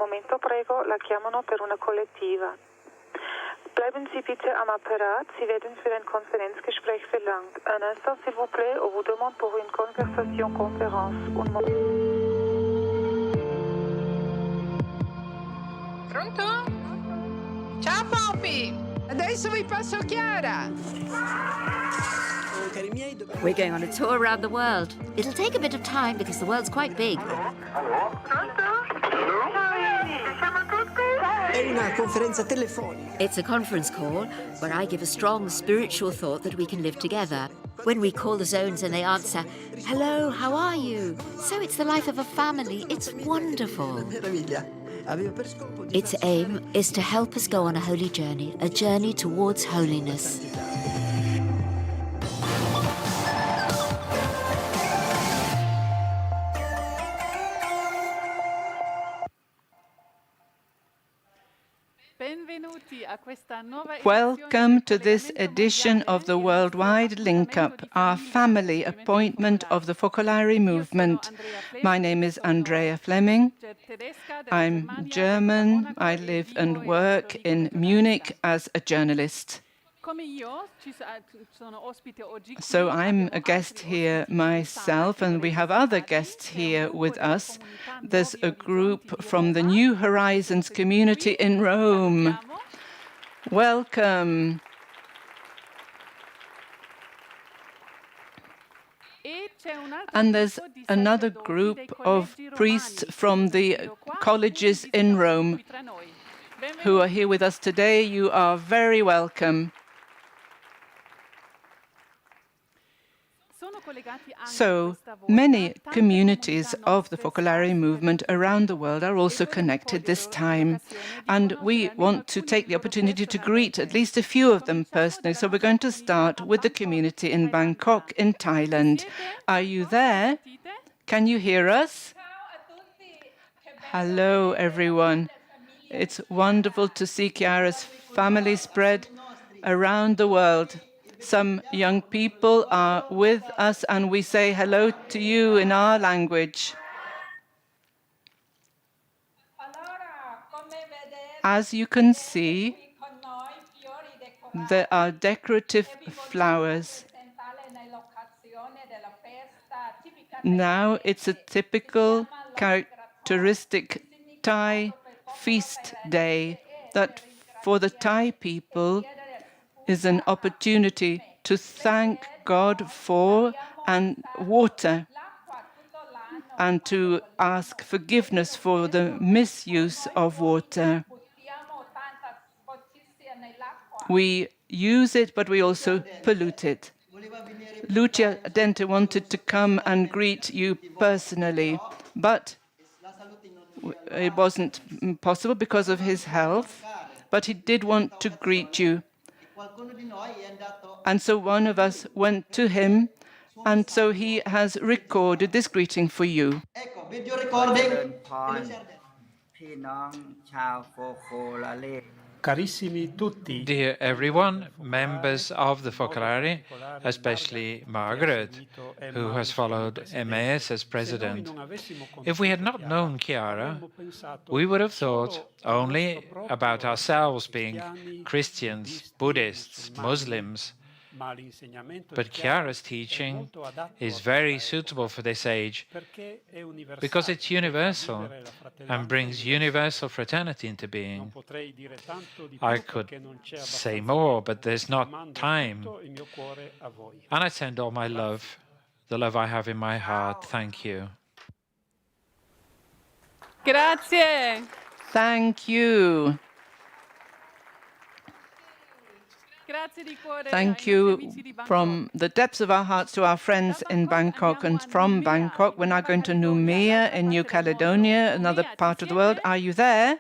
momento prego la chiamano per una collettiva. Bleiben Sie bitte am Apparat, Sie werden für ein Konferenzgespräch verlangt. Un instant s'il vous plaît, on vous demande pour une conversation conférence. Pronto? Ciao Poppy! Adesso vi passo Chiara! We're going on a tour around the world. It'll take a bit of time because the world's quite big. È una conferenza telefonica. It's a conference call where I give a strong spiritual thought that we can live together. When we call the zones and they answer, hello, how are you? So it's the life of a family. It's wonderful. Its aim is to help us go on a holy journey, a journey towards holiness. Welcome to this edition of the Worldwide Link-Up, our family appointment of the Focolare movement. My name is Andrea Fleming. I'm German. I live and work in Munich as a journalist. So I'm a guest here myself, and we have other guests here with us. There's a group from the New Horizons community in Rome. Welcome. And there's another group of priests from the colleges in Rome who are here with us today. You are very welcome. So many communities of the Focolare movement around the world are also connected this time. And we want to take the opportunity to greet at least a few of them personally. So we're going to start with the community in Bangkok in Thailand. Are you there? Can you hear us? Hello, everyone. It's wonderful to see Chiara's family spread around the world. Some young people are with us, and we say hello to you in our language. As you can see, there are decorative flowers. Now it's a typical, characteristic Thai feast day that for the Thai people is an opportunity to thank God for and water and to ask forgiveness for the misuse of water. We use it, but we also pollute it. Lucia Dente wanted to come and greet you personally, but it wasn't possible because of his health, but he did want to greet you. And so one of us went to him, and so he has recorded this greeting for you. Video recording. Dear everyone, members of the Focolare, especially Margaret, who has followed Emmaus as president. If we had not known Chiara, we would have thought only about ourselves being Christians, Buddhists, Muslims. But Chiara's teaching is very suitable for this age because it's universal and brings universal fraternity into being. I could say more, but there's not time. And I send all my love, the love I have in my heart. Thank you. Grazie. Thank you. Thank you from the depths of our hearts to our friends in Bangkok and from Bangkok. We're now going to Nouméa in New Caledonia, another part of the world. Are you there?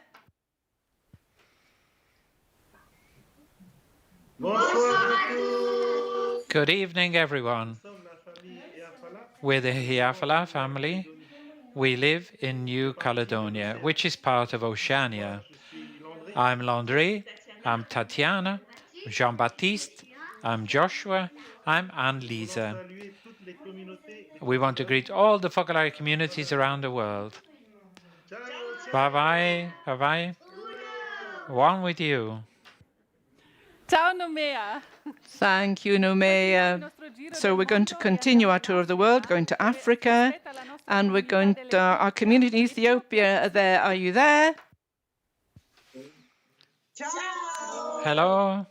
Good evening, everyone. We're the Hiafala family. We live in New Caledonia, which is part of Oceania. I'm Landry, I'm Tatiana, Jean-Baptiste, I'm Joshua, I'm Anne-Lisa. We want to greet all the Focolare communities around the world. Bye-bye. Bye-bye. One with you. Ciao Nomea. Thank you, Nomea. So we're going to continue our tour of the world, going to Africa, and we're going to our community in Ethiopia. There, are you there? Hello.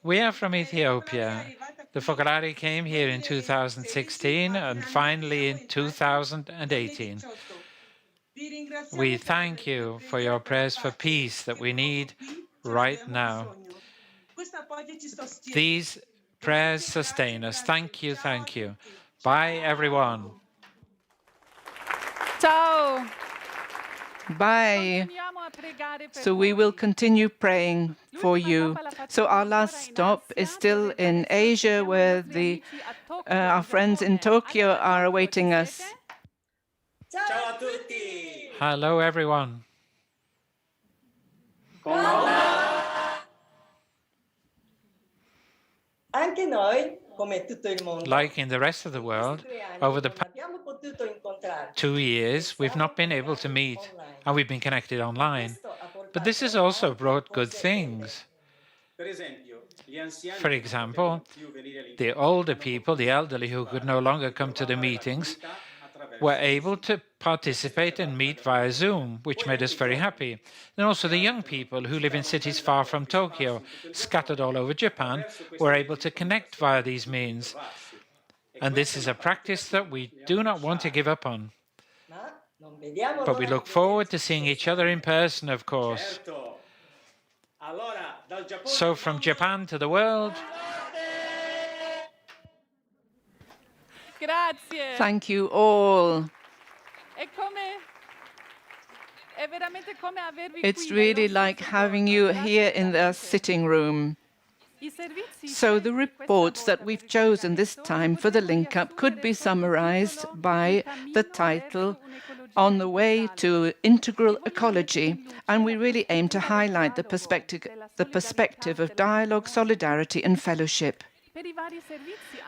We are from Ethiopia. The Focolare came here in 2016 and finally in 2018. We thank you for your prayers for peace that we need right now. These prayers sustain us. Thank you, thank you. Bye, everyone. Ciao. Bye. So we will continue praying for you. So our last stop is still in Asia, where our friends in Tokyo are awaiting us. Ciao a tutti! Hello, everyone. Anche noi, come tutto il mondo, like in the rest of the world, over the past 2 years, we've not been able to meet, and we've been connected online. But this has also brought good things. For example, the older people, the elderly who could no longer come to the meetings, were able to participate and meet via Zoom, which made us very happy. And also the young people who live in cities far from Tokyo, scattered all over Japan, were able to connect via these means. And this is a practice that we do not want to give up on. But we look forward to seeing each other in person, of course. So from Japan to the world, Grazie. Thank you all. It's really like having you here in the sitting room. So the reports that we've chosen this time for the link-up could be summarized by the title, On the Way to Integral Ecology, and we really aim to highlight the perspective of dialogue, solidarity and fellowship.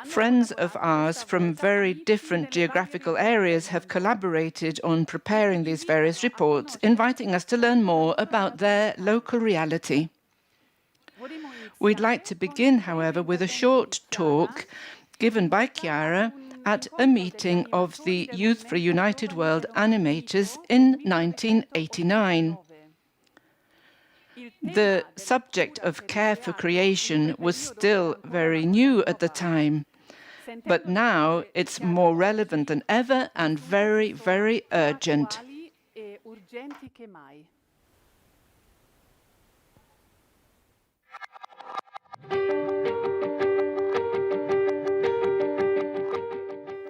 Friends of ours from very different geographical areas have collaborated on preparing these various reports, inviting us to learn more about their local reality. We'd like to begin, however, with a short talk given by Chiara at a meeting of the Youth for a United World animators in 1989. The subject of care for creation was still very new at the time, but now it's more relevant than ever and very, very urgent.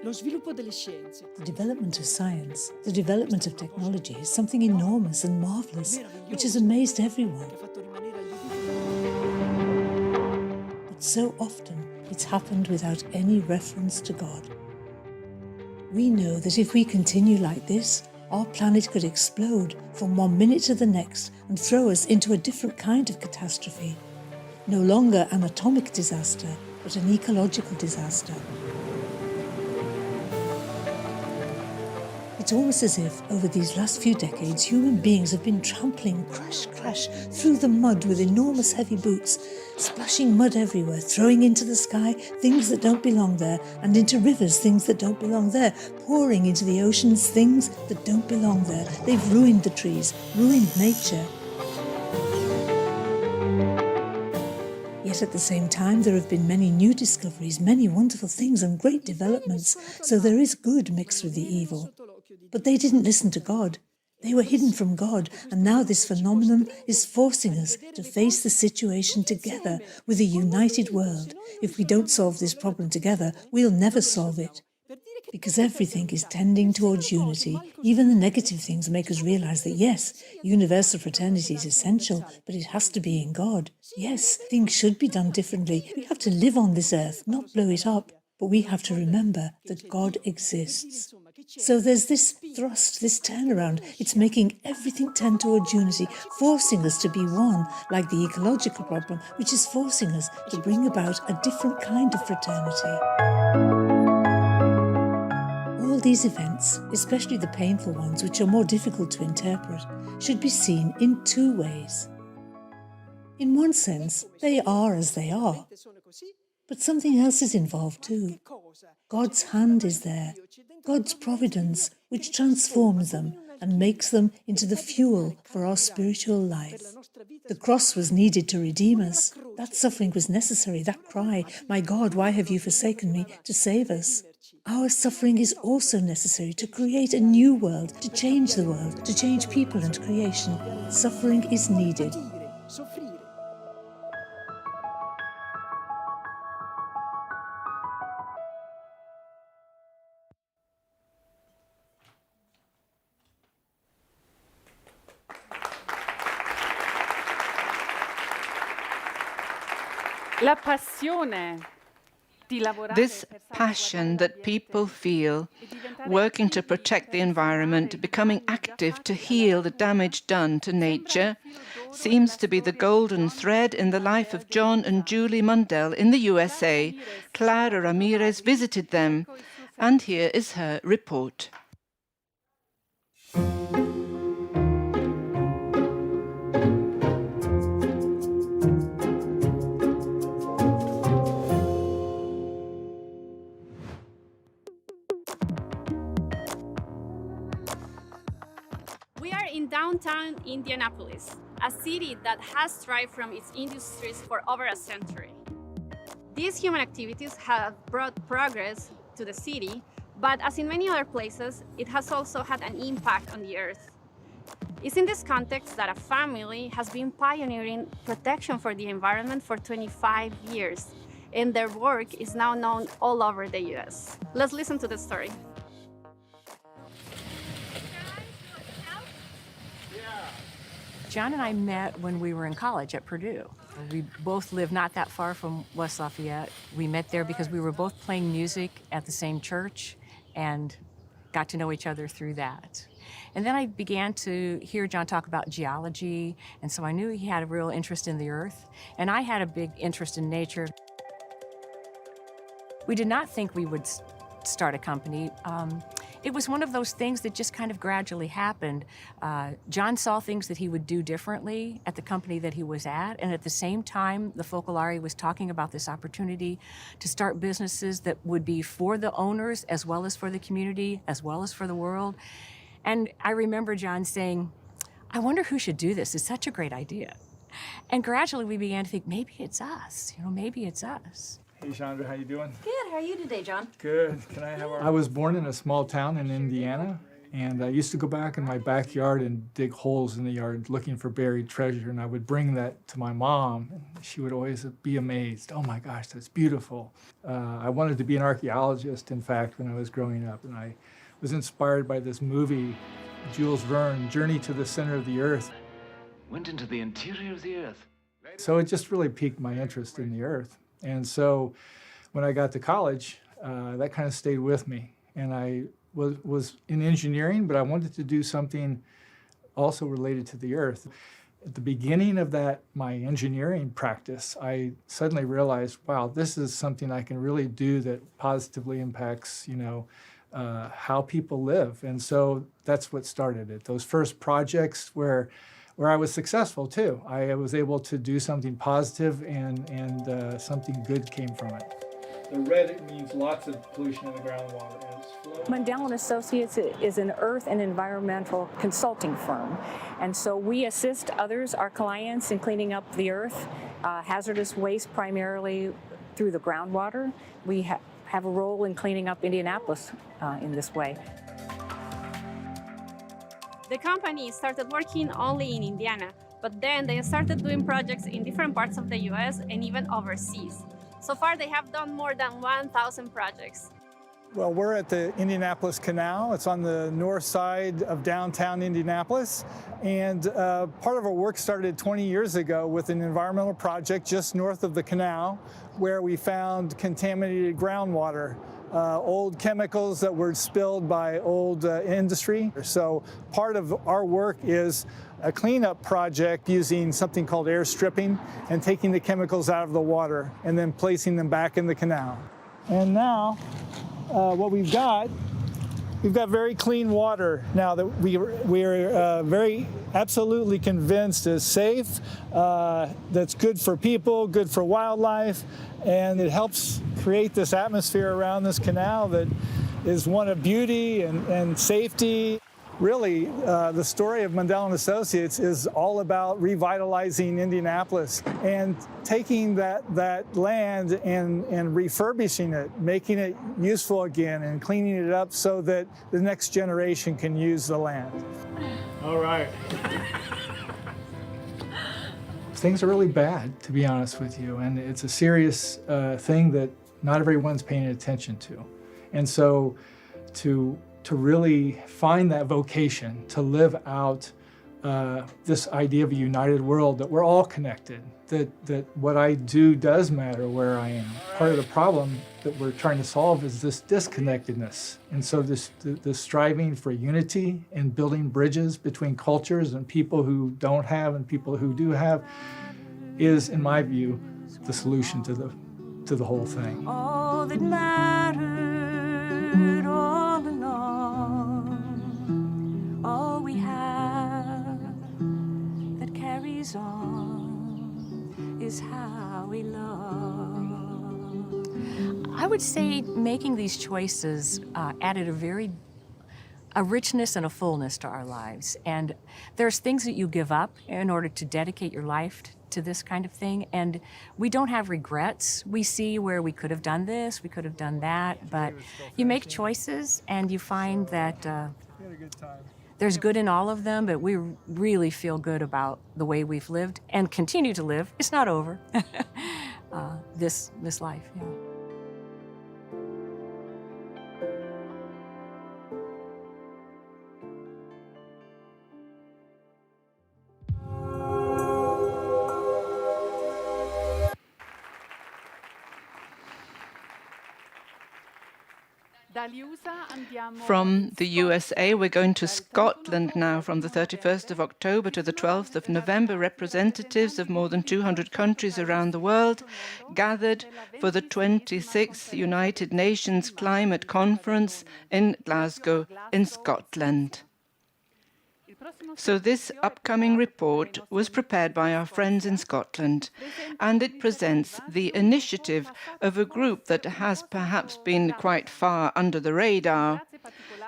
The development of science, the development of technology is something enormous and marvellous, which has amazed everyone. But so often, it's happened without any reference to God. We know that if we continue like this, our planet could explode from one minute to the next and throw us into a different kind of catastrophe. No longer an atomic disaster, but an ecological disaster. It's almost as if, over these last few decades, human beings have been trampling crash, crash through the mud with enormous heavy boots, splashing mud everywhere, throwing into the sky things that don't belong there, and into rivers things that don't belong there, pouring into the oceans things that don't belong there. They've ruined the trees, ruined nature. Yet at the same time, there have been many new discoveries, many wonderful things and great developments, so there is good mixed with the evil. But they didn't listen to God. They were hidden from God, and now this phenomenon is forcing us to face the situation together with a united world. If we don't solve this problem together, we'll never solve it. Because everything is tending towards unity. Even the negative things make us realize that yes, universal fraternity is essential, but it has to be in God. Yes, things should be done differently. We have to live on this earth, not blow it up. But we have to remember that God exists. So there's this thrust, this turnaround. It's making everything tend towards unity, forcing us to be one, like the ecological problem, which is forcing us to bring about a different kind of fraternity. these events, especially the painful ones which are more difficult to interpret, should be seen in two ways. In one sense, they are as they are. But something else is involved too. God's hand is there, God's providence, which transforms them and makes them into the fuel for our spiritual life. The cross was needed to redeem us. That suffering was necessary, that cry, "My God, why have you forsaken me?" to save us. Our suffering is also necessary to create a new world, to change the world, to change people and creation. Suffering is needed. La passione di lavorare This passion that people feel, working to protect the environment, becoming active to heal the damage done to nature, seems to be the golden thread in the life of John and Julie Mundell in the USA. Clara Ramirez visited them, and here is her report. In downtown Indianapolis, a city that has thrived from its industries for over a century. These human activities have brought progress to the city, but as in many other places, it has also had an impact on the earth. It's in this context that a family has been pioneering protection for the environment for 25 years, and their work is now known all over the US. Let's listen to the story. John and I met when we were in college at Purdue. We both lived not that far from West Lafayette. We met there because we were both playing music at the same church and got to know each other through that. And then I began to hear John talk about geology, and so I knew he had a real interest in the earth, and I had a big interest in nature. We did not think we would start a company. It was one of those things that just kind of gradually happened. John saw things that he would do differently at the company that he was at, and at the same time, the Focolare was talking about this opportunity to start businesses that would be for the owners, as well as for the community, as well as for the world. And I remember John saying, "I wonder who should do this. It's such a great idea." And gradually we began to think, maybe it's us, maybe it's us. Hey, Chandra, how you doing? Good. How are you today, John? Good. Can I have I was born in a small town in Indiana, and I used to go back in my backyard and dig holes in the yard looking for buried treasure, and I would bring that to my mom, and she would always be amazed. "Oh my gosh, that's beautiful." I wanted to be an archaeologist, in fact, when I was growing up, and I was inspired by this movie, Jules Verne, Journey to the Center of the Earth. Went into the interior of the earth. So it just really piqued my interest in the earth. And so when I got to college, that kind of stayed with me. And I was in engineering, but I wanted to do something also related to the earth. At the beginning of my engineering practice, I suddenly realized, wow, this is something I can really do that positively impacts, how people live. And so that's what started it. Those first projects where I was successful too. I was able to do something positive and something good came from it. The red means lots of pollution in the groundwater. Mundell & Associates is an earth and environmental consulting firm. And so we assist others, our clients, in cleaning up the earth, hazardous waste primarily through the groundwater. We have a role in cleaning up Indianapolis in this way. The company started working only in Indiana, but then they started doing projects in different parts of the US and even overseas. So far, they have done more than 1,000 projects. Well, we're at the Indianapolis Canal. It's on the north side of downtown Indianapolis. And part of our work started 20 years ago with an environmental project just north of the canal where we found contaminated groundwater. Old chemicals that were spilled by old industry. So part of our work is a cleanup project using something called air stripping and taking the chemicals out of the water and then placing them back in the canal. And now what we've got We've got very clean water now that we're very absolutely convinced is safe, that's good for people, good for wildlife, and it helps create this atmosphere around this canal that is one of beauty and safety. Really, the story of Mandel and Associates is all about revitalizing Indianapolis and taking that land and refurbishing it, making it useful again and cleaning it up so that the next generation can use the land. All right. Things are really bad, to be honest with you, and it's a serious thing that not everyone's paying attention to. And so to really find that vocation, to live out this idea of a united world, that we're all connected, that what I do does matter where I am. Part of the problem that we're trying to solve is this disconnectedness. And so this striving for unity and building bridges between cultures and people who don't have and people who do have is, in my view, the solution to the whole thing. All that mattered all along, all we have that carries on is how we love. I would say making these choices added a richness and a fullness to our lives. And there's things that you give up in order to dedicate your life to this kind of thing, and we don't have regrets. We see where we could have done this, we could have done that, but you make choices and you find that there's good in all of them, but we really feel good about the way we've lived and continue to live. It's not over, this life. Yeah. From the USA, we're going to Scotland now. From the 31st of October to the 12th of November, representatives of more than 200 countries around the world gathered for the 26th United Nations Climate Conference in Glasgow, in Scotland. So this upcoming report was prepared by our friends in Scotland, and it presents the initiative of a group that has perhaps been quite far under the radar.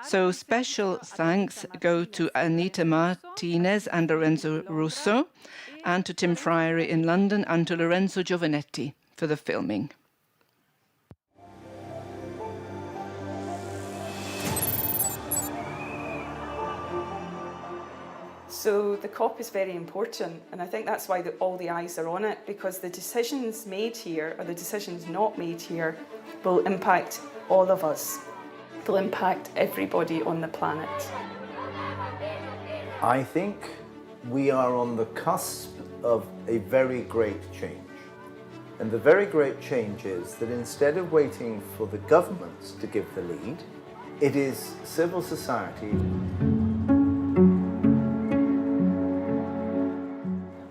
So special thanks go to Anita Martinez and Lorenzo Russo, and to Tim Friery in London, and to Lorenzo Giovanetti for the filming. So the COP is very important, and I think that's why all the eyes are on it, because the decisions made here, or the decisions not made here, will impact all of us. They'll impact everybody on the planet. I think we are on the cusp of a very great change. And the very great change is that instead of waiting for the governments to give the lead, it is civil society.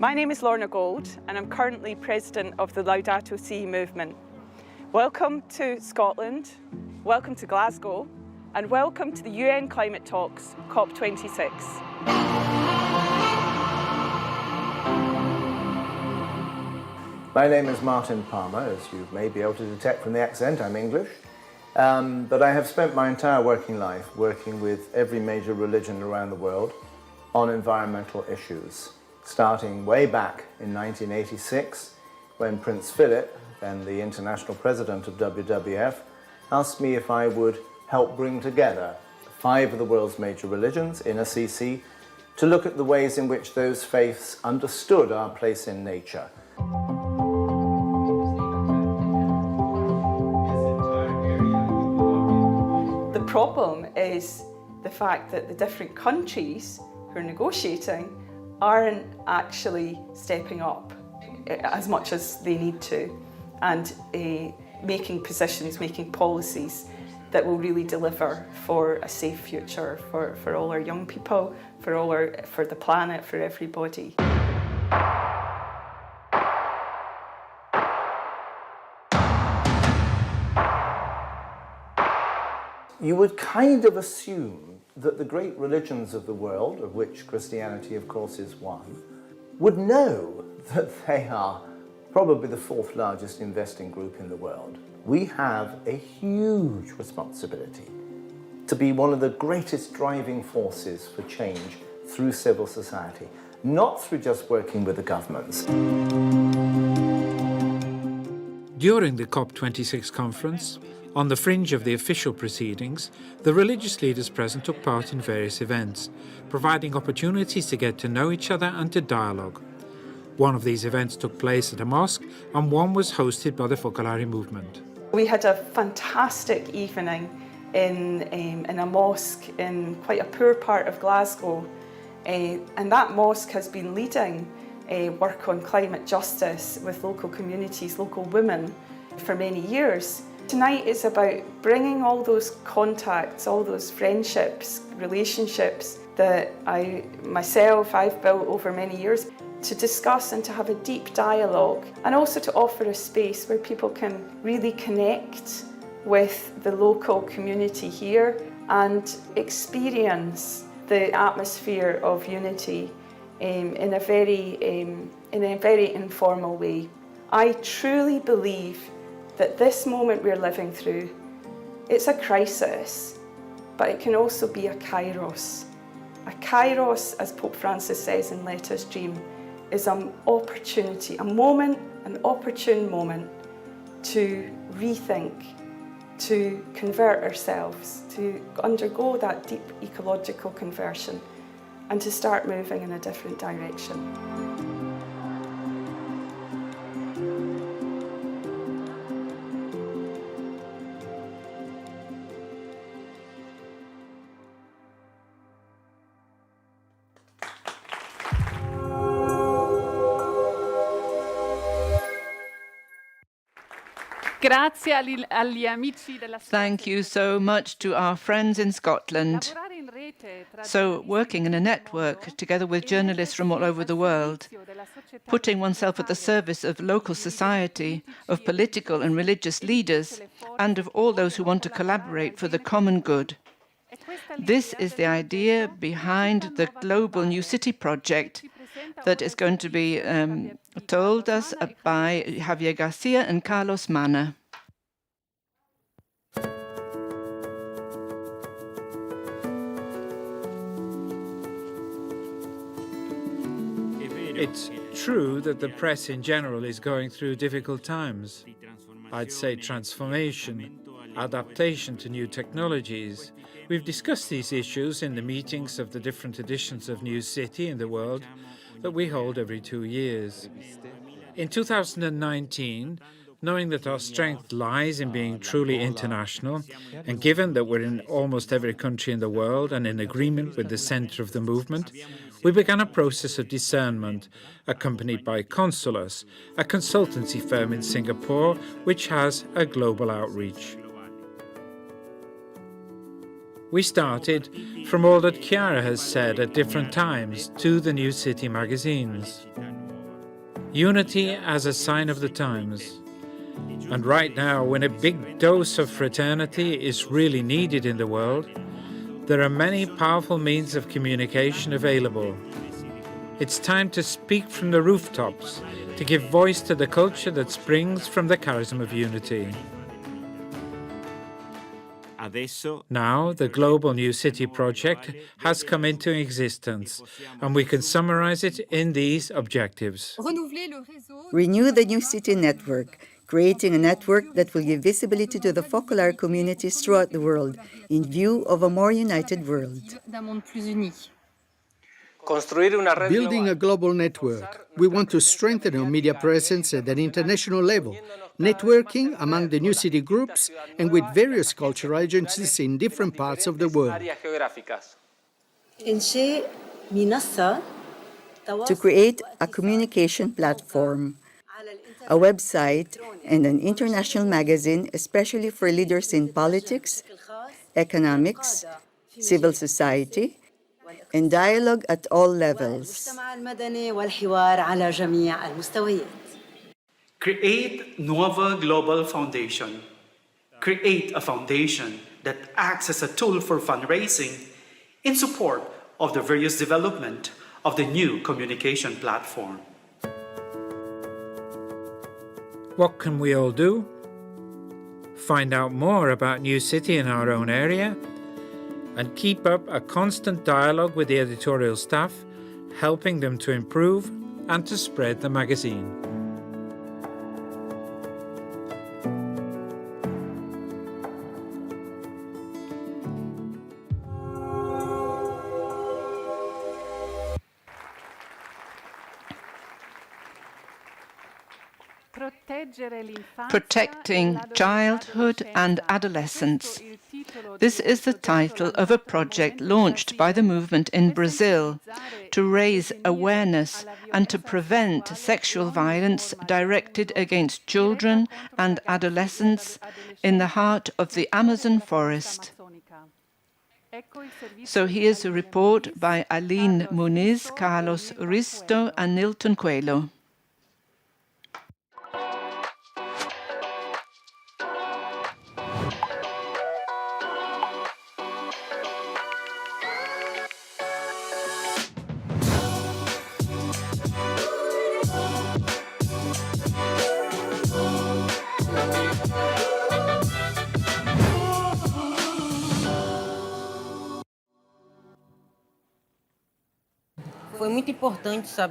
My name is Lorna Gold, and I'm currently president of the Laudato Si movement. Welcome to Scotland, welcome to Glasgow, and welcome to the UN Climate Talks, COP26. My name is Martin Palmer, as you may be able to detect from the accent. I'm English. But I have spent my entire working life working with every major religion around the world on environmental issues, starting way back in 1986 when Prince Philip, then the international president of WWF, asked me if I would help bring together 5 of the world's major religions in a CC to look at the ways in which those faiths understood our place in nature. The problem is the fact that the different countries who are negotiating aren't actually stepping up as much as they need to, and making positions, making policies that will really deliver for a safe future for all our young people, for the planet, for everybody. you would kind of assume that the great religions of the world, of which Christianity, of course, is one, would know that they are probably the fourth largest investing group in the world. We have a huge responsibility to be one of the greatest driving forces for change through civil society, not through just working with the governments. During the COP26 conference, on the fringe of the official proceedings, the religious leaders present took part in various events, providing opportunities to get to know each other and to dialogue. One of these events took place at a mosque, and one was hosted by the Focolare movement. We had a fantastic evening in a mosque in quite a poor part of Glasgow, and that mosque has been leading work on climate justice with local communities, local women, for many years. Tonight is about bringing all those contacts, all those friendships, relationships that I've built over many years, to discuss and to have a deep dialogue, and also to offer a space where people can really connect with the local community here and experience the atmosphere of unity in a very informal way. I truly believe that this moment we're living through, it's a crisis, but it can also be a kairos. A kairos, as Pope Francis says in Let Us Dream, is an opportunity, an opportune moment to rethink, to convert ourselves, to undergo that deep ecological conversion, and to start moving in a different direction. Thank you so much to our friends in Scotland. So, working in a network together with journalists from all over the world, putting oneself at the service of local society, of political and religious leaders, and of all those who want to collaborate for the common good. This is the idea behind the Global New City project that is going to be told us by Javier Garcia and Carlos Mana. It's true that the press in general is going through difficult times. I'd say transformation, adaptation to new technologies. We've discussed these issues in the meetings of the different editions of New City in the world that we hold every 2 years. In 2019, knowing that our strength lies in being truly international, and given that we're in almost every country in the world and in agreement with the centre of the movement, we began a process of discernment, accompanied by Consulus, a consultancy firm in Singapore which has a global outreach. We started from all that Chiara has said at different times to the New City magazines. Unity as a sign of the times. And right now, when a big dose of fraternity is really needed in the world, there are many powerful means of communication available. It's time to speak from the rooftops, to give voice to the culture that springs from the charism of unity. Now, the Global New City project has come into existence, and we can summarize it in these objectives. Renew the New City network, creating a network that will give visibility to the Focolare communities throughout the world in view of a more united world. Building a global network, we want to strengthen our media presence at an international level, networking among the New City groups and with various cultural agencies in different parts of the world. To create a communication platform, a website, and an international magazine, especially for leaders in politics, economics, civil society, and dialogue at all levels. Create Nova Global Foundation. Create a foundation that acts as a tool for fundraising in support of the various development of the new communication platform. What can we all do? Find out more about New City in our own area and keep up a constant dialogue with the editorial staff, helping them to improve and to spread the magazine. Protecting Childhood and Adolescence. This is the title of a project launched by the movement in Brazil to raise awareness and to prevent sexual violence directed against children and adolescents in the heart of the Amazon forest. So here's a report by Aline Muniz, Carlos Risto and Nilton Coelho.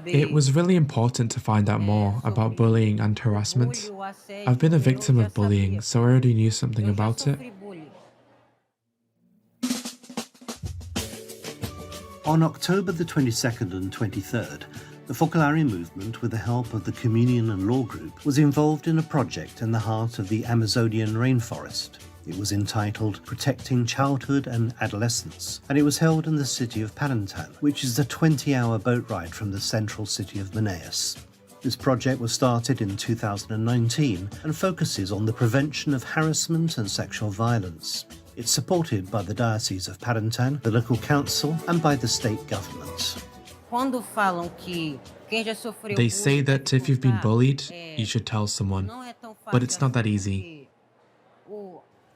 It was really important to find out more about bullying and harassment. I've been a victim of bullying, so I already knew something about it. On October the 22nd and 23rd, the Focolare movement, with the help of the Communion and Law Group, was involved in a project in the heart of the Amazonian rainforest. It was entitled Protecting Childhood and Adolescence, and it was held in the city of Parantan, which is a 20-hour boat ride from the central city of Manaus. This project was started in 2019 and focuses on the prevention of harassment and sexual violence. It's supported by the Diocese of Parantan, the local council, and by the state government. They say that if you've been bullied, you should tell someone, but it's not that easy.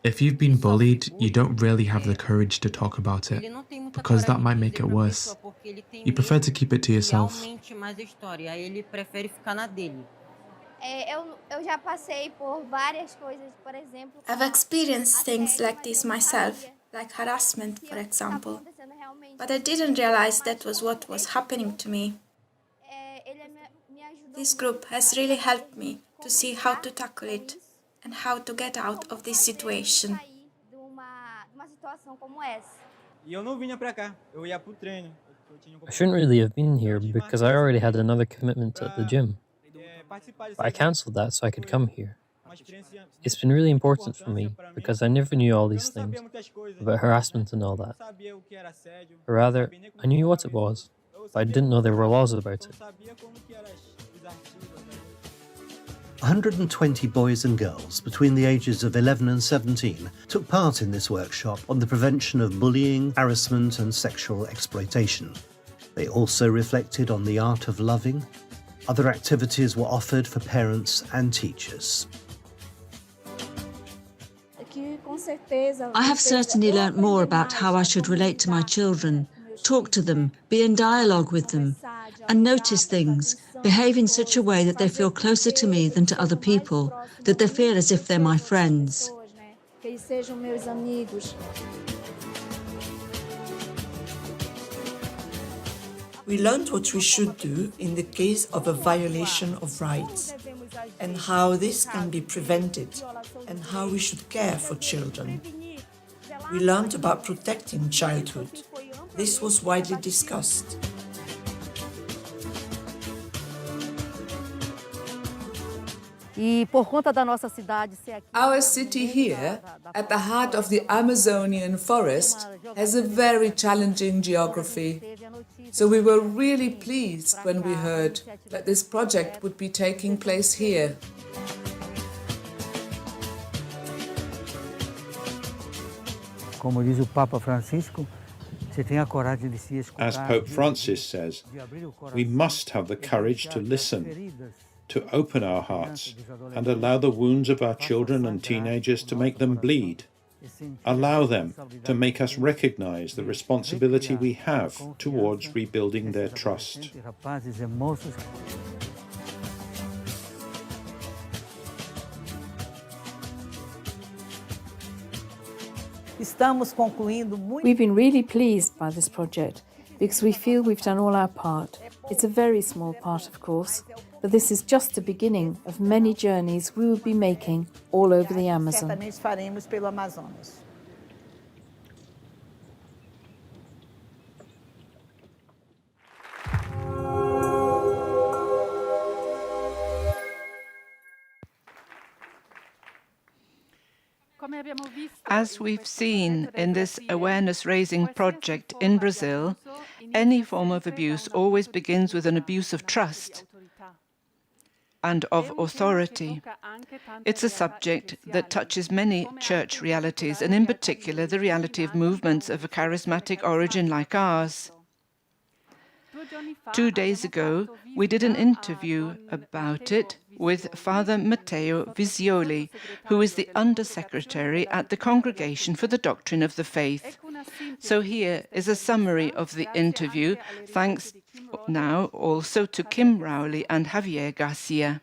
If you've been bullied, you don't really have the courage to talk about it, because that might make it worse. You prefer to keep it to yourself. I've experienced things like this myself, like harassment, for example. But I didn't realize that was what was happening to me. This group has really helped me to see how to tackle it and how to get out of this situation. I shouldn't really have been here because I already had another commitment at the gym. But I cancelled that so I could come here. It's been really important for me because I never knew all these things about harassment and all that. Or rather, I knew what it was, but I didn't know there were laws about it. 120 boys and girls between the ages of 11 and 17 took part in this workshop on the prevention of bullying, harassment and sexual exploitation. They also reflected on the art of loving. Other activities were offered for parents and teachers. I have certainly learnt more about how I should relate to my children, talk to them, be in dialogue with them, and notice things, behave in such a way that they feel closer to me than to other people, that they feel as if they're my friends. We learned what we should do in the case of a violation of rights, and how this can be prevented, and how we should care for children. We learned about protecting childhood. This was widely discussed. Our city here, at the heart of the Amazonian forest, has a very challenging geography. So we were really pleased when we heard that this project would be taking place here. As Pope Francis says, we must have the courage to listen, to open our hearts and allow the wounds of our children and teenagers to make them bleed. Allow them to make us recognize the responsibility we have towards rebuilding their trust. We've been really pleased by this project because we feel we've done all our part. It's a very small part, of course, but this is just the beginning of many journeys we will be making all over the Amazon. As we've seen in this awareness-raising project in Brazil, any form of abuse always begins with an abuse of trust and of authority. It's a subject that touches many church realities, and in particular the reality of movements of a charismatic origin like ours. 2 days ago, we did an interview about it with Father Matteo Visioli, who is the Undersecretary at the Congregation for the Doctrine of the Faith. So here is a summary of the interview, thanks now also to Kim Rowley and Javier Garcia.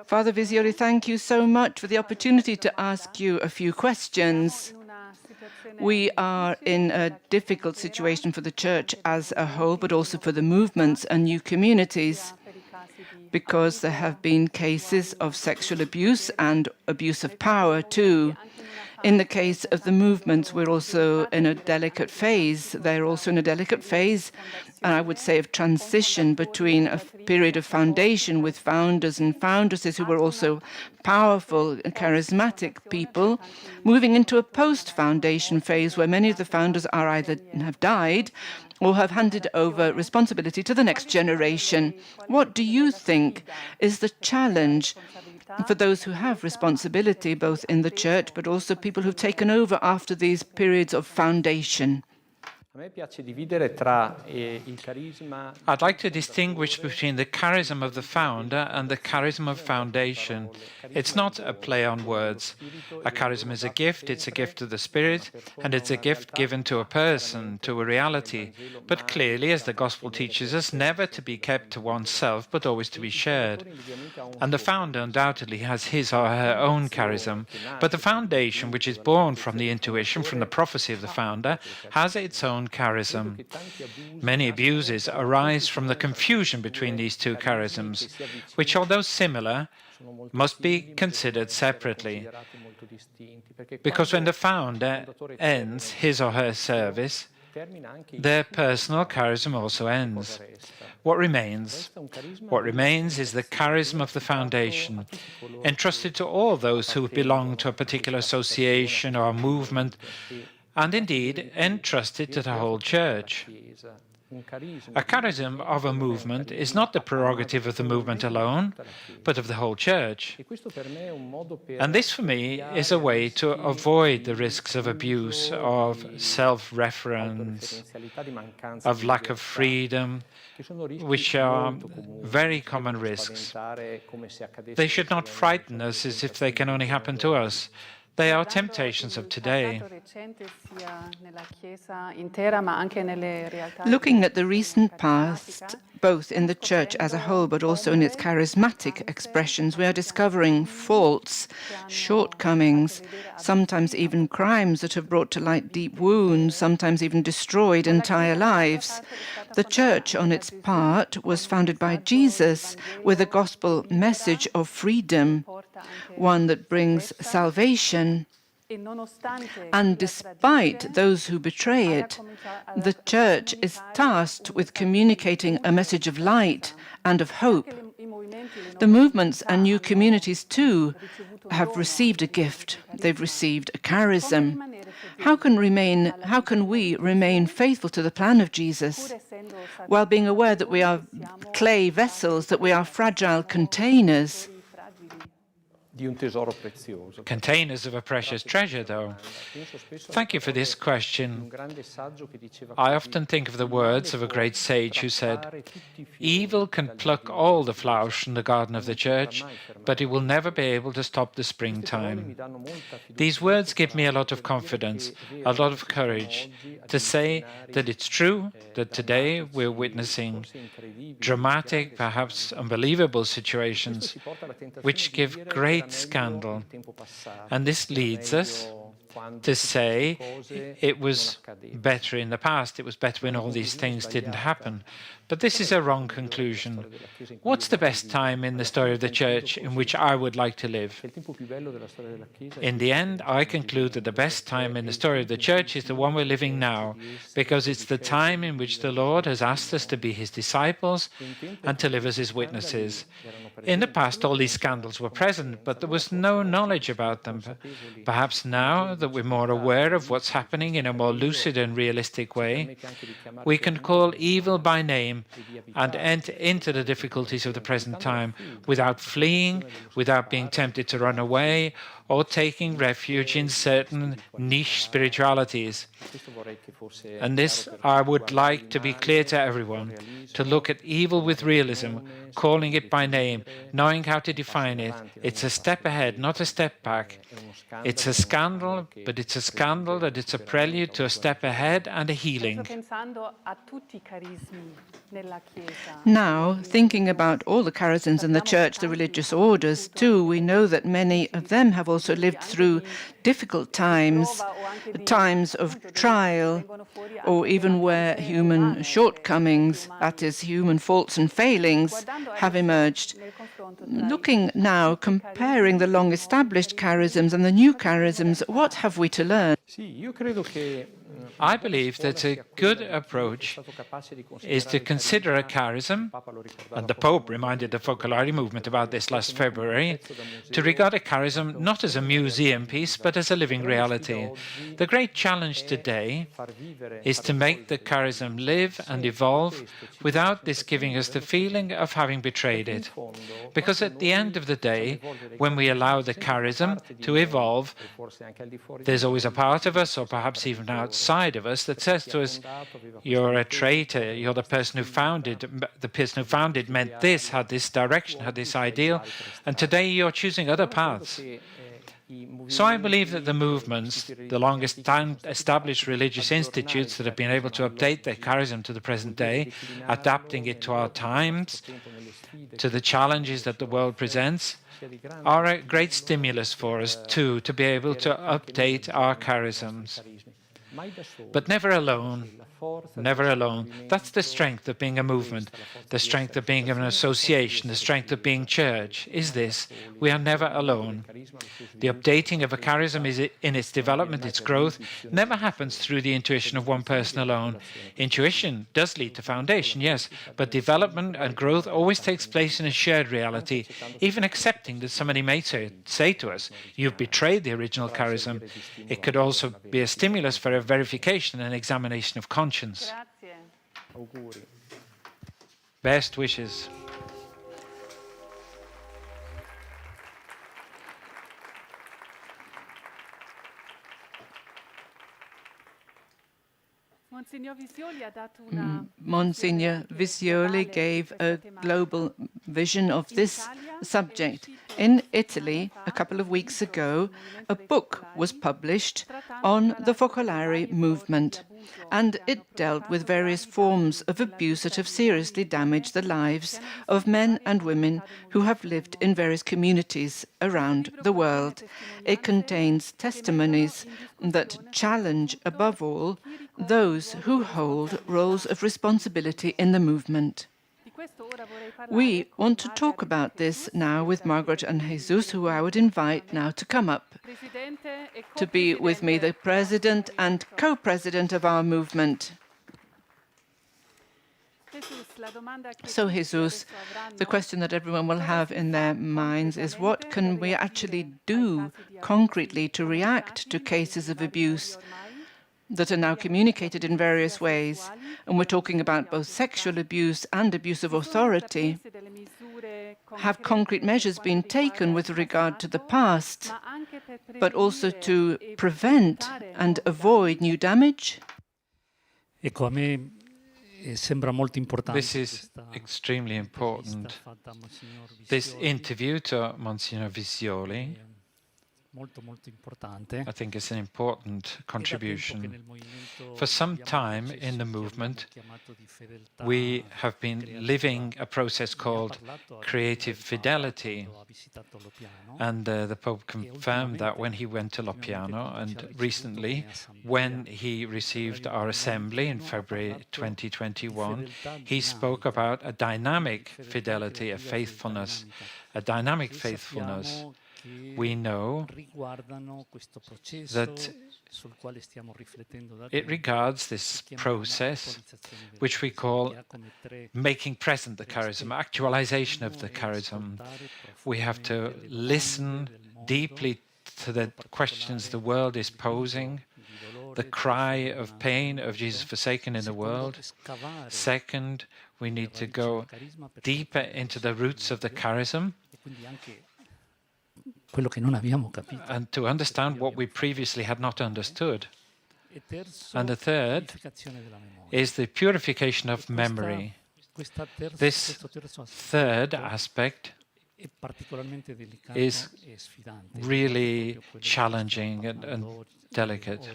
Father Visioli, thank you so much for the opportunity to ask you a few questions. We are in a difficult situation for the Church as a whole, but also for the movements and new communities, because there have been cases of sexual abuse and abuse of power too. In the case of the movements, we're also in a delicate phase. They're also in a delicate phase, and I would say of transition between a period of foundation with founders and foundresses who were also powerful and charismatic people, moving into a post-foundation phase where many of the founders are either have died or have handed over responsibility to the next generation. What do you think is the challenge for those who have responsibility, both in the Church, but also people who've taken over after these periods of foundation? I'd like to distinguish between the charism of the founder and the charism of foundation. It's not a play on words. A charism is a gift, it's a gift of the Spirit, and it's a gift given to a person, to a reality. But clearly, as the Gospel teaches us, never to be kept to oneself, but always to be shared. And the founder undoubtedly has his or her own charism, but the foundation, which is born from the intuition, from the prophecy of the founder, has its own charism. Many abuses arise from the confusion between these two charisms, which, although similar, must be considered separately. Because when the founder ends his or her service, their personal charism also ends. What remains? What remains is the charism of the foundation, entrusted to all those who belong to a particular association or movement, and indeed entrusted to the whole Church. A charism of a movement is not the prerogative of the movement alone, but of the whole Church. And this, for me, is a way to avoid the risks of abuse, of self-reference, of lack of freedom, which are very common risks. They should not frighten us as if they can only happen to us. They are temptations of today. Looking at the recent past, both in the Church as a whole, but also in its charismatic expressions, we are discovering faults, shortcomings, sometimes even crimes that have brought to light deep wounds, sometimes even destroyed entire lives. The Church, on its part, was founded by Jesus with a gospel message of freedom, one that brings salvation. And despite those who betray it, the Church is tasked with communicating a message of light and of hope. The movements and new communities, too, have received a gift. They've received a charism. How can we remain faithful to the plan of Jesus while being aware that we are clay vessels, that we are fragile containers? containers of a precious treasure, though. Thank you for this question. I often think of the words of a great sage who said, "Evil can pluck all the flowers from the garden of the church, but it will never be able to stop the springtime." These words give me a lot of confidence, a lot of courage to say that it's true that today we're witnessing dramatic, perhaps unbelievable situations which give great scandal. And this leads us to say it was better in the past, it was better when all these things didn't happen. But this is a wrong conclusion. What's the best time in the story of the Church in which I would like to live? In the end, I conclude that the best time in the story of the Church is the one we're living now, because it's the time in which the Lord has asked us to be His disciples and to live as His witnesses. In the past, all these scandals were present, but there was no knowledge about them. Perhaps now that we're more aware of what's happening in a more lucid and realistic way, we can call evil by name and enter into the difficulties of the present time without fleeing, without being tempted to run away, or taking refuge in certain niche spiritualities. And this I would like to be clear to everyone, to look at evil with realism, calling it by name, knowing how to define it. It's a step ahead, not a step back. It's a scandal, but it's a scandal that it's a prelude to a step ahead and a healing. Now, thinking about all the charisms in the Church, the religious orders too, we know that many of them have also lived through difficult times, times of trial, or even where human shortcomings, that is, human faults and failings, have emerged. Looking now, comparing the long-established charisms and the new charisms, what have we to learn? I believe that a good approach is to consider a charism, and the Pope reminded the Focolare movement about this last February, to regard a charism not as a museum piece, but as a living reality. The great challenge today is to make the charism live and evolve without this giving us the feeling of having betrayed it. Because at the end of the day, when we allow the charism to evolve, there's always a part of us, or perhaps even outside of us, that says to us, "You're a traitor, you're the person who founded meant this, had this direction, had this ideal, and today you're choosing other paths." So I believe that the movements, the longest time established religious institutes that have been able to update their charism to the present day, adapting it to our times, to the challenges that the world presents, are a great stimulus for us too, to be able to update our charisms. But never alone. Never alone. That's the strength of being a movement, the strength of being an association, the strength of being church, is this: we are never alone. The updating of a charism is in its development, its growth, never happens through the intuition of one person alone. Intuition does lead to foundation, yes, but development and growth always takes place in a shared reality, even accepting that somebody may say to us, "You've betrayed the original charism." It could also be a stimulus for a verification and examination of conscience. Best wishes. Mgr Visioli gave a global vision of this subject. In Italy, a couple of weeks ago, a book was published on the Focolare movement, and it dealt with various forms of abuse that have seriously damaged the lives of men and women who have lived in various communities around the world. It contains testimonies that challenge, above all, those who hold roles of responsibility in the movement. We want to talk about this now with Margaret and Jesús, who I would invite now to come up to be with me, the president and co-president of our movement. So, Jesús, the question that everyone will have in their minds is, what can we actually do concretely to react to cases of abuse that are now communicated in various ways? And we're talking about both sexual abuse and abuse of authority. have concrete measures been taken with regard to the past, but also to prevent and avoid new damage? This is extremely important. This interview to Mgr Visioli, I think, is an important contribution. For some time in the movement, we have been living a process called creative fidelity. And the Pope confirmed that when he went to Lopiano, and recently when he received our assembly in February 2021, he spoke about a dynamic fidelity, a faithfulness, a dynamic faithfulness. We know that it regards this process, which we call making present the charism, actualization of the charism. We have to listen deeply to the questions the world is posing, the cry of pain of Jesus forsaken in the world. Second, we need to go deeper into the roots of the charism, and to understand what we previously had not understood. And the third is the purification of memory. This third aspect is really challenging and delicate.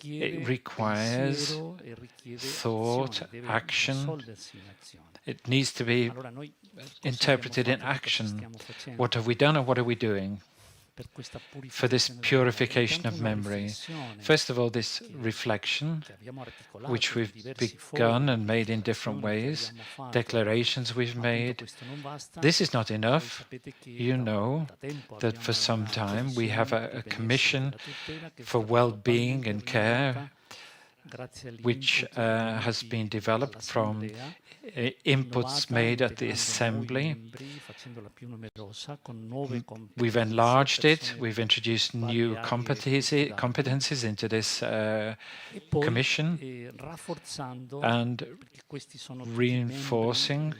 It requires thought, action. It needs to be interpreted in action. What have we done and what are we doing for this purification of memory? First of all, this reflection, which we've begun and made in different ways, declarations we've made. This is not enough. You know that for some time we have a commission for well-being and care, which has been developed from inputs made at the Assembly. We've enlarged it, we've introduced new competencies into this commission, and reinforcing.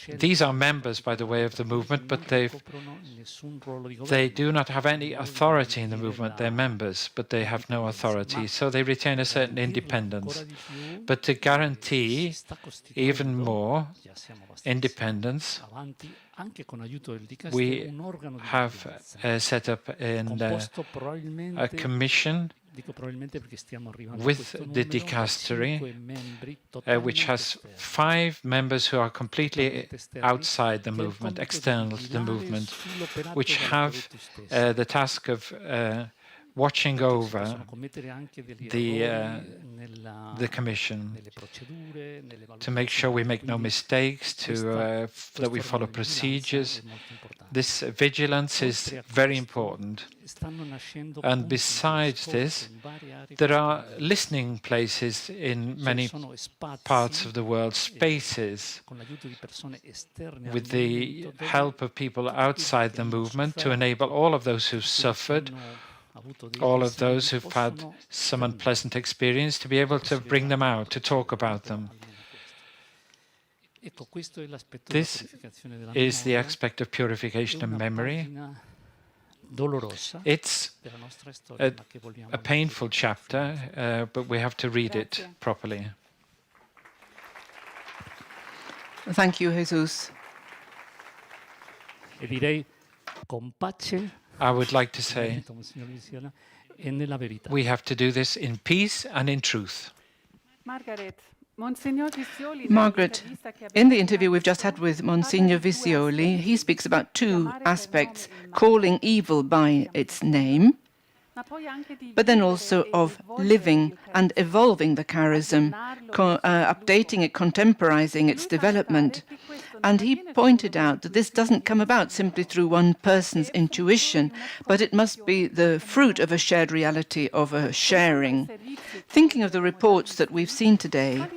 These are members, by the way, of the movement, but they do not have any authority in the movement. They're members, but they have no authority, so they retain a certain independence. But to guarantee even more independence, we have set up a commission with the dicastery, which has 5 members who are completely outside the movement, external to the movement, which have the task of watching over the commission, to make sure we make no mistakes, that we follow procedures. This vigilance is very important. And besides this, there are listening places in many parts of the world, spaces, with the help of people outside the movement, to enable all of those who've suffered, all of those who've had some unpleasant experience, to be able to bring them out, to talk about them. This is the aspect of purification of memory. It's a painful chapter, but we have to read it properly. Thank you, Jesús. I would like to say we have to do this in peace and in truth. Margaret, in the interview we've just had with Mgr Visioli, he speaks about 2 aspects: calling evil by its name, but then also of living and evolving the charism, updating it, contemporizing its development. And he pointed out that this doesn't come about simply through one person's intuition, but it must be the fruit of a shared reality, of a sharing. Thinking of the reports that we've seen today,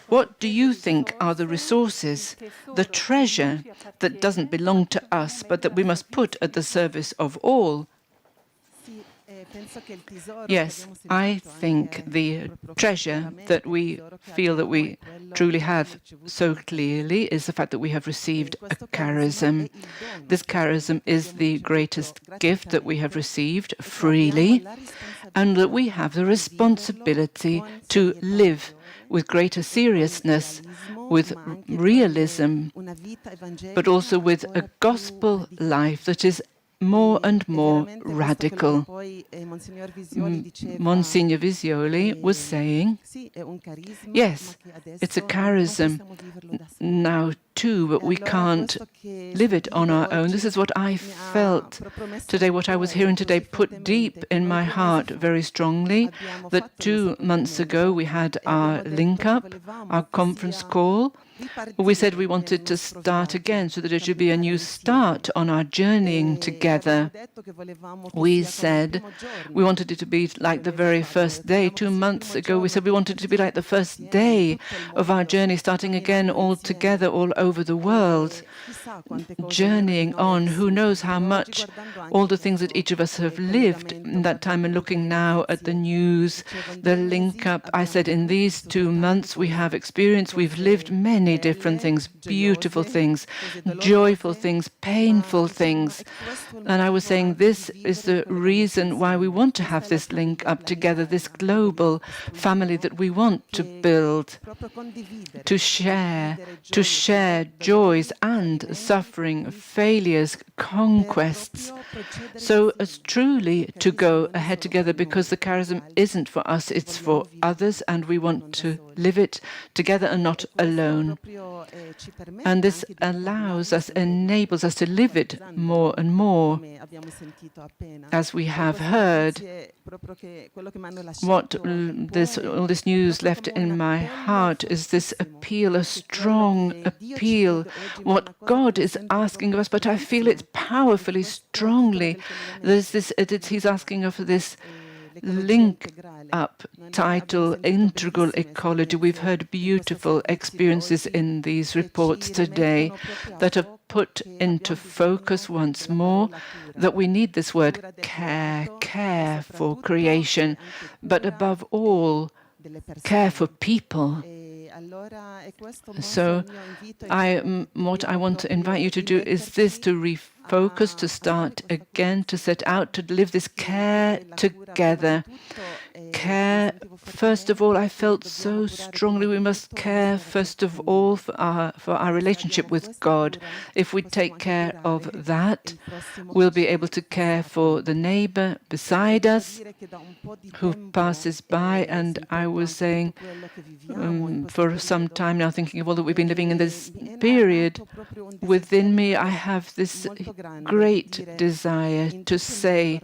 what do you think are the resources, the treasure that doesn't belong to us, but that we must put at the service of all? Yes, I think the treasure that we feel that we truly have so clearly is the fact that we have received a charism. This charism is the greatest gift that we have received freely, and that we have the responsibility to live with greater seriousness, with realism, but also with a gospel life that is more and more radical. Monsignor Visioli was saying, yes, it's a charism now too, but we can't live it on our own. This is what I felt today, what I was hearing today put deep in my heart very strongly, that 2 months ago we had our link-up, our conference call. We said we wanted to start again so that it should be a new start on our journeying together. We said we wanted it to be like the very first day. 2 months ago we said we wanted it to be like the first day of our journey, starting again all together all over the world, journeying on. Who knows how much all the things that each of us have lived in that time, and looking now at the news, the link-up. I said in these 2 months we have experienced, we've lived many different things, beautiful things, joyful things, painful things. And I was saying this is the reason why we want to have this link up together, this global family that we want to build, to share joys and suffering, failures, conquests, so as truly to go ahead together, because the charism isn't for us, it's for others, and we want to live it together and not alone. And this allows us, enables us to live it more and more. As we have heard, what all this news left in my heart is this appeal, a strong appeal, what God is asking of us, but I feel it powerfully, strongly. There's this, he's asking of this link-up title, Integral Ecology. We've heard beautiful experiences in these reports today that have put into focus once more that we need this word care for creation, but above all, care for people. So what I want to invite you to do is this, to refocus, to start again, to set out to live this care together. Care, first of all, I felt so strongly we must care, first of all, for our relationship with God. If we take care of that, we'll be able to care for the neighbor beside us who passes by. And I was saying for some time now, thinking of all that we've been living in this period, within me I have this great desire to say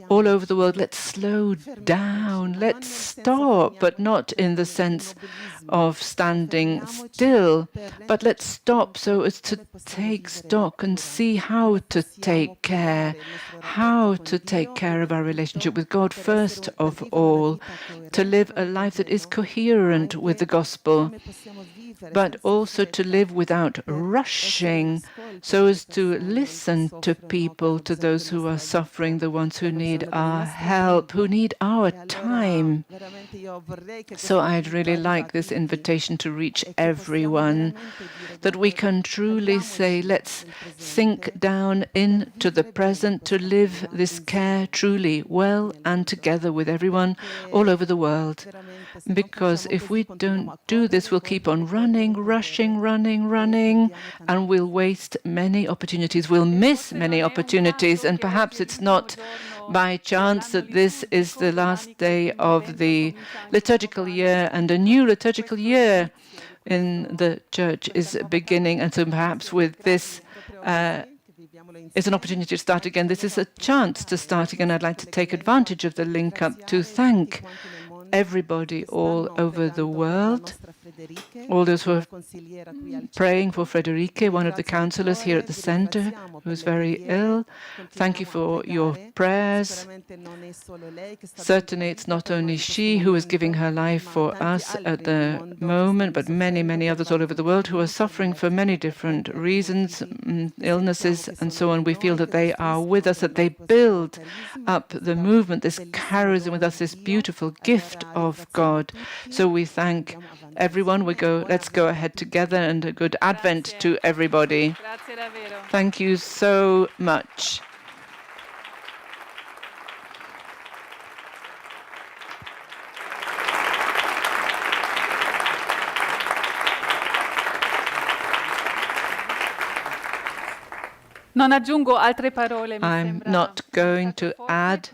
all over the world, let's slow down, let's stop, but not in the sense of standing still, but let's stop so as to take stock and see how to take care of our relationship with God, first of all, to live a life that is coherent with the gospel, but also to live without rushing, so as to listen to people, to those who are suffering, the ones who need our help, who need our time. So I'd really like this invitation to reach everyone, that we can truly say, let's sink down into the present to live this care truly well and together with everyone all over the world. Because if we don't do this, we'll keep on running, and we'll waste many opportunities. We'll miss many opportunities, and perhaps it's not by chance that this is the last day of the liturgical year, and a new liturgical year in the church is beginning. And so perhaps with this is an opportunity to start again. This is a chance to start again. I'd like to take advantage of the link-up to thank everybody all over the world all those who are praying for Frederique, one of the councillors here at the centre, who's very ill. Thank you for your prayers. Certainly, it's not only she who is giving her life for us at the moment, but many, many others all over the world who are suffering for many different reasons, illnesses and so on. We feel that they are with us, that they build up the movement. This carries with us this beautiful gift of God. So we thank everyone. Let's go ahead together, and a good Advent to everybody. Thank you so much. I'm not going to add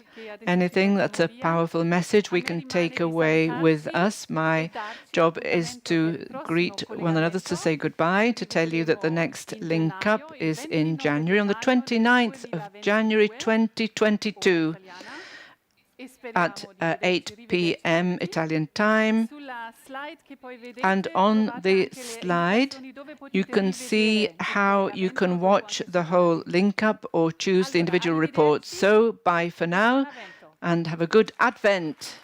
anything. That's a powerful message we can take away with us. My job is to greet one another, to say goodbye, to tell you that the next link up is in January, on the 29th of January 2022 at 8 p.m. Italian time. And on the slide, you can see how you can watch the whole link up or choose the individual reports. So bye for now, and have a good Advent.